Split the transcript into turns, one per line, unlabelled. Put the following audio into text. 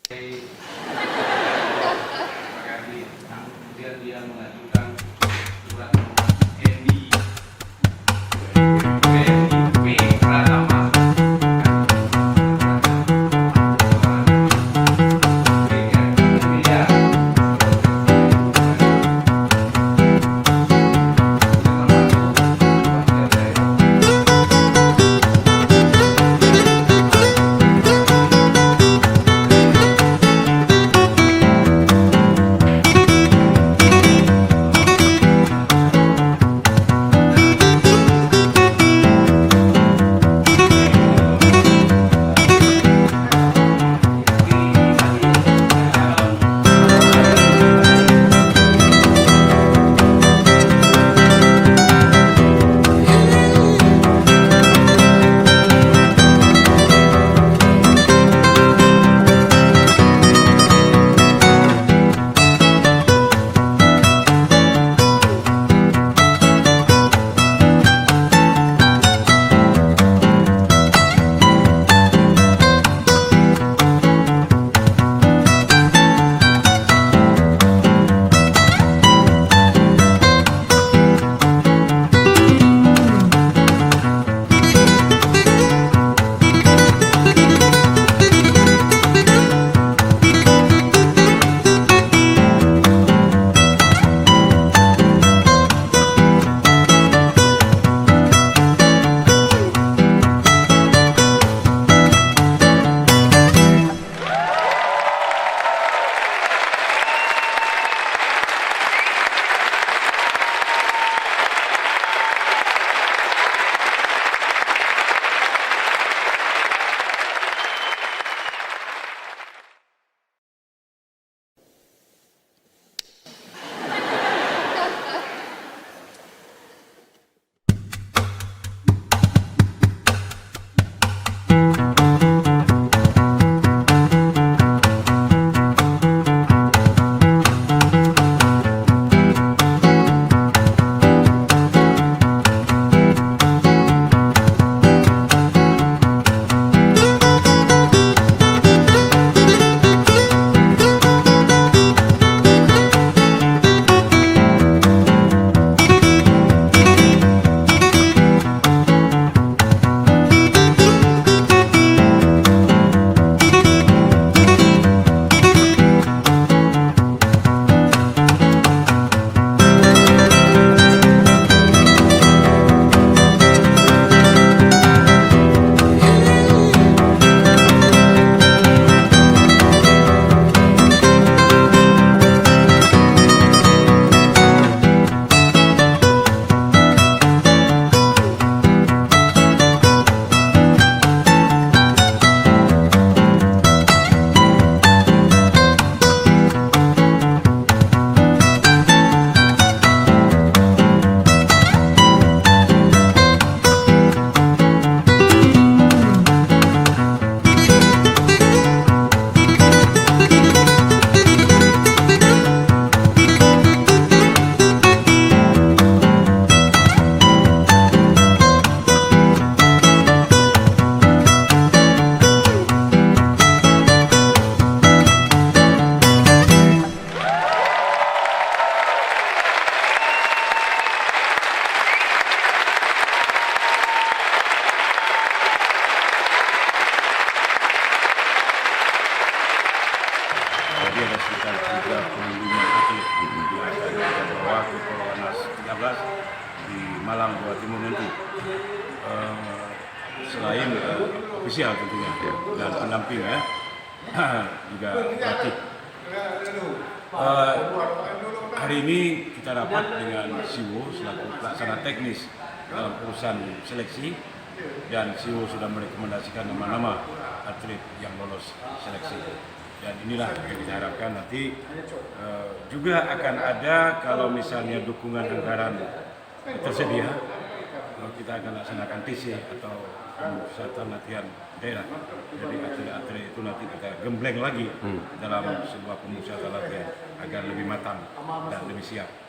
Kemudian dia mengajukan surat nominasi P. Pratama.
Jadi ada sekitar 35 atlet yang akan dibawa ke Polwanas 13 di Malang, Jawa Timur nanti. Selain ofisial tentunya dan pendamping ya, juga pelatih. Hari ini kita rapat dengan Siwo selaku pelaksana teknis dalam urusan seleksi, dan Siwo sudah merekomendasikan nama-nama atlet yang lolos seleksi. Dan inilah yang kita harapkan nanti juga akan ada, kalau misalnya dukungan anggaran tersedia, kita akan laksanakan TC atau pemusatan latihan daerah. Jadi atlet-atlet itu nanti kita gembleng lagi dalam sebuah pemusatan latihan agar lebih matang dan lebih siap.